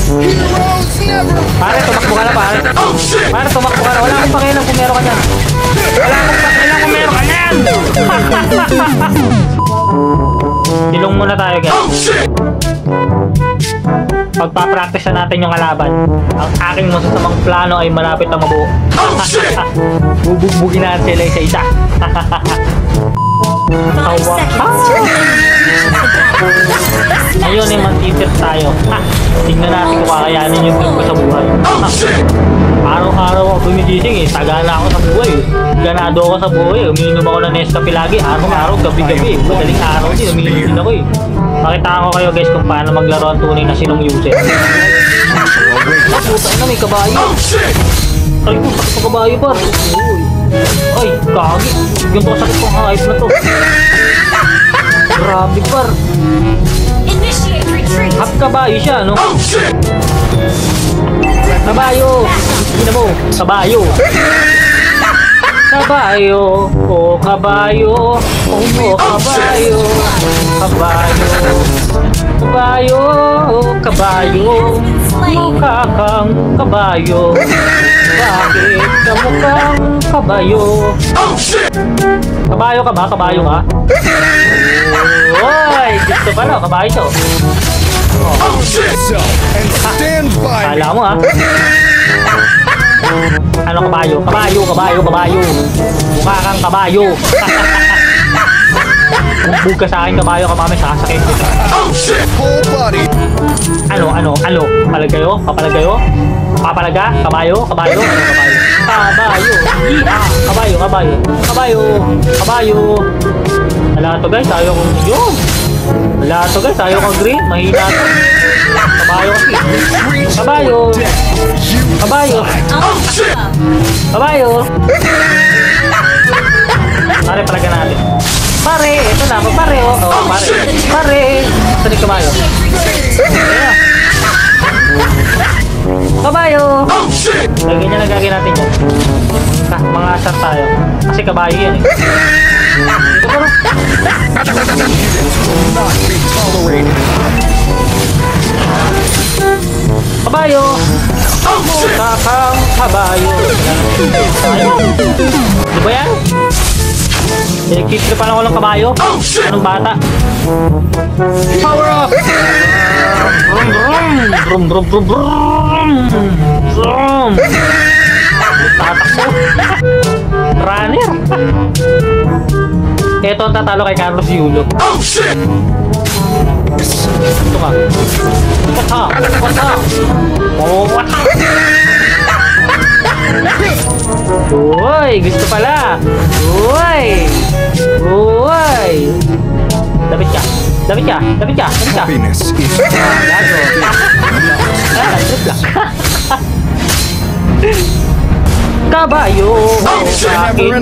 Pare, tumakbo ka na, pare. Pare, tumakbo ka na. Wala akong pakialam kung meron ka dyan. Wala akong pakialam kung meron ka dyan. Silong muna tayo, guys. Pagpapractice na natin yung kalaban. Ang aking masasamang plano ay malapit na mabuo. Bubugbugin natin sila isa-isa. Ngayon ay mag-titip tayo. Tingnan natin kung kakayanin yung ko sa buhay. Araw-araw ako gumigising eh. Sagana ako sa buhay. Ganado ako sa buhay. Umiinom ako ng Nescafe lagi. Araw-araw, gabi-gabi. Madaling araw din. Umiinom din ako eh. Pakita ko kayo guys kung paano maglaro ang tunay na sinong user. Ah, puta na, may kabayo. Ay, puta sa kabayo par. Ay, kagi. Yung sakit kong hype na to. Grabe par. Half kabayo siya, no? Kabayo. Hindi mo, kabayo. Kabayo, oh kabayo, oh kabayo, kabayo, kabayo, kabayo, mukha kang kabayo, bakit ka mukhang kabayo? Kabayo ka ba? Kabayo ka? Oy, gusto pa na, kabayo to. Kala mo ha? Ano kabayo? Kabayo, kabayo, kabayo. Mukha kang kabayo. Bugbog ka sa akin kabayo ka mami, sasakit kita. Ano? Papalagayo? Papalagayo? Papalaga? Kabayo? Kabayo? Ano kabayo? Kabayo! Yeah! Kabayo, kabayo. Kabayo! Kabayo! Wala to guys, ayaw kong yun. Wala to guys, ayaw kong green. Mahina to. Kabayo kasi. Kabayo! Kabayo! Kabayo! Pare, palaga natin. Pare, ito na. Pare, oh. Oh, pare. Pare! Ito ni kabayo. Ayan. Kabayo! Lagyan niya, nagagin natin yan. Mga asar tayo. Kasi kabayo yan eh. Dito po, no? Kabayo! Mukha kang kabayo. Di ba yan? Pinagkitripan ako ng kabayo. Anong bata? Power up! Brum brum! Brum brum brum brum! Brum! Tatakbo! Runner! Ito ang tatalo kay Carlos Yulo. Ito ka. Wata! Wata! Oh, wata! Uy! Gusto pala! Uy! Uy! Dapat ka! Dapat ka! Dapat ka! Dapat ka! Gago! Trip lang! Kabayo! Bakit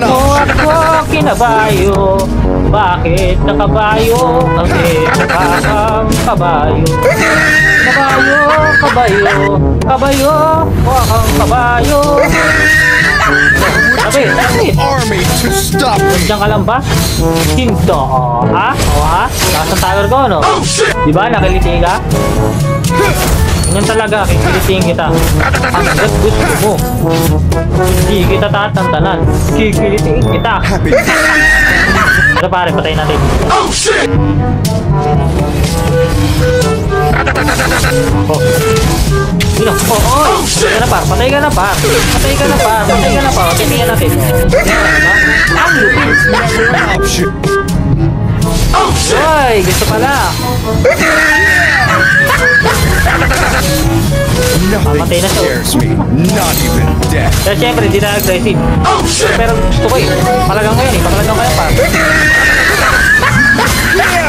mo ako kinabayo? Bakit nakabayo? Kasi mukha kang kabayo. Kabayo, kabayo, kabayo, mukha kang kabayo. Sabi, diyan ka lang ba? Hinto, ha? O ha? Nasa tower ko, no? Diba, nakiliti ka? Ganyan talaga, kikilitiin kita. Hanggat gusto mo. Hindi kita tatantanan. Kikilitiin kita. Pero pare, patayin natin. Oh, shit! Oh. Yun, oh, patay ka na par, patay ka na par. Patay ka na par, patay ka na par. Tingnan natin. Ang lupis. Uy, gusto pala. Mamatay na siya. Pero syempre, hindi na aggressive. Pero gusto ko eh. Palagang ko yan eh. Palagang ko yan par.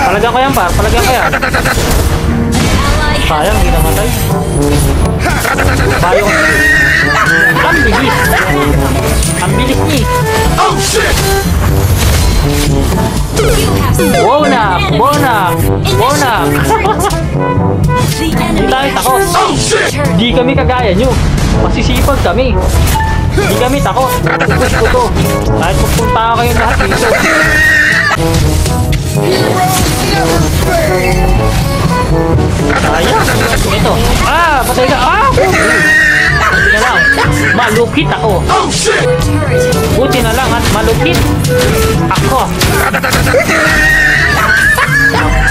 Palagang ko yan par. Palagang ko yan. Sayang, hindi namatay. Bayo. Ang bilis. Ang bilis niya. Bona! Bona! Bona! Hindi tayo takot. Hindi kami kagaya nyo. Masisipag kami. Hindi kami takot. Pupus ko to. Kahit pupunta ko kayong lahat dito. Sayang. Ito. Ah! Patay ka! malupit ako. Buti na lang at malupit ako.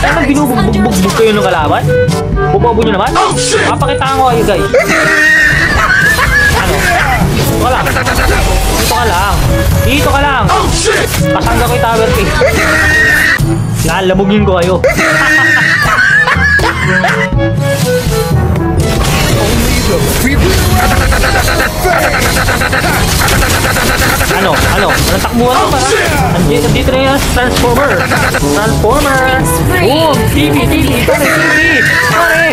Ano binubugbog kayo ng kalaban? Bubobo nyo naman? Papakitaan ko kayo guys. Ano? Dito ka lang. Dito ka lang. Dito ka lang. Pasangga ko yung tower case. Lalamugin ko kayo. Ano? Walang takbuhan ko para. Andito na yung Transformer. Oh, TV. Pare.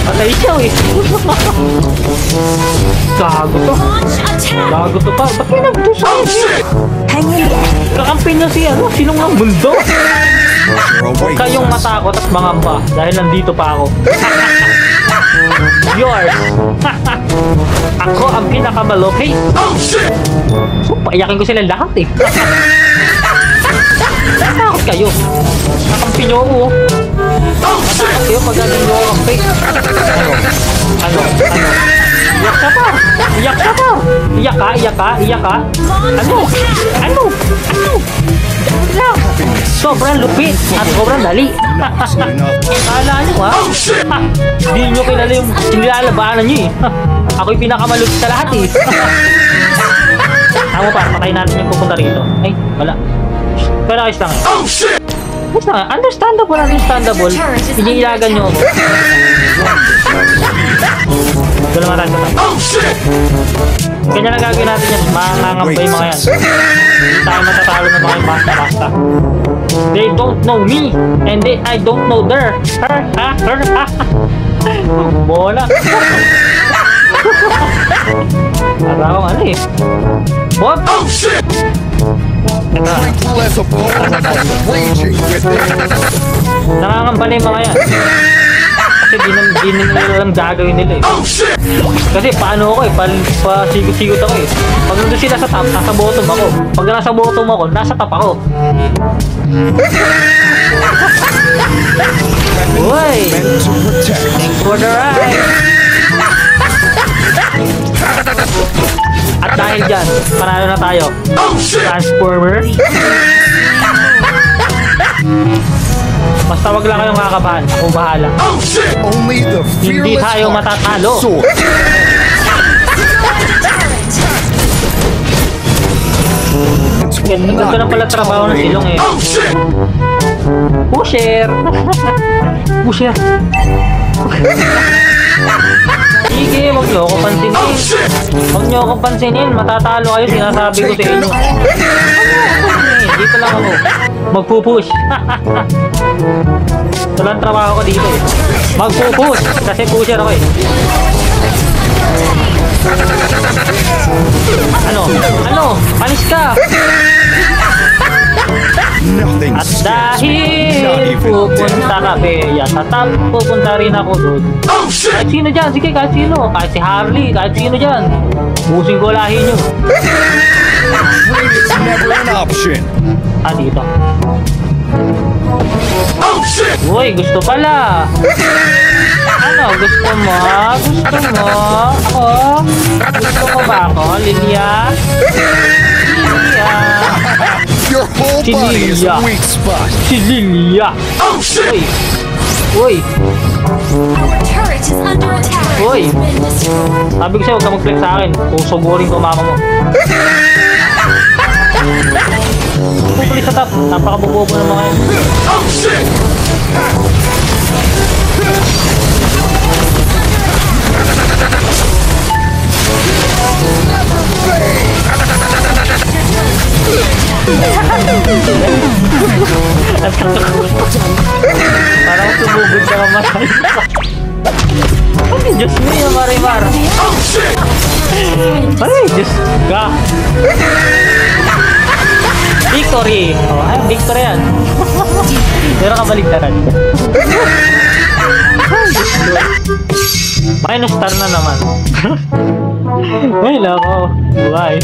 Patay siya eh. Gago to pa. Ba't kayo nagdusahin niya? Kakampi niya si ano? Sinong ng mundo? Huwag kayong matakot at mangamba dahil nandito pa ako. Yours. Ako ang pinakamalupit. Paiyakin ko sila lahat eh. Matakot kayo. Kakampi nyo ako. Matakot kayo pag galing nyo kakampi. Ano? Iyak ka pa. Iyak ka. Ano? Sobrang lupit at sobrang dali. Kala nyo ha? Hindi nyo kilala yung nilalabanan nyo eh. Ako'y pinakamalupit sa lahat eh. Tama pa, patayin natin yung pupunta rito. Ay, wala. Pero ayos lang eh. Ayos lang eh. Understandable. Iniilagan nyo ako. Ito naman tayo sa tayo. Ganyan ang gagawin natin yan. Mangangambay mga yan. Hindi tayo matatalo ng mga basta-basta. They don't know me and I don't know her. Bola. Para akong ano eh. Bob! Nangangamba na yung mga yan. Kasi di nila alam gagawin nila eh. Kasi paano ako eh, pasigot-sigot ako eh. Pag nandun sila sa top, nasa bottom ako. Pag nasa bottom ako, nasa top ako. Uy! Thanks for the ride! At dahil dyan, panalo na tayo. Transformer. Basta wag lang kayong kakabahan. Ako bahala. Hindi tayo matatalo. Ganda na pala trabaho ng silong eh. Pusher. Sige, wag nyo ako pansinin. Matatalo kayo, sinasabi ko sa inyo. Dito lang ako. Magpupush. Ito lang trabaho ko dito eh. Magpupush. Kasi pusher ako eh. Ano? Panis ka. At dahil pupunta ka Beya sa top, pupunta rin ako doon. Kahit sino dyan, sige kahit sino. Kahit si Harley, kahit sino dyan. Busing ko lahi nyo. Dito. Uy, gusto pala. Ano, gusto mo? Ako? Gusto mo ba ako, Lilia? Your whole body is a weak spot. Si Lilia. Uy. Uy. Sabi ko sa'yo, huwag ka mag-flex sa akin. Susugurin ko mama mo. Pupulis sa top. Napakabubuo ng mga yan. Parang sumugod ka naman. Ay, Diyos mo yung Marimar. Ay, Diyos ka. Victory. Ay, victory yan. Pero kabaligtaran. Minus star na naman. Ay, lako. Bye.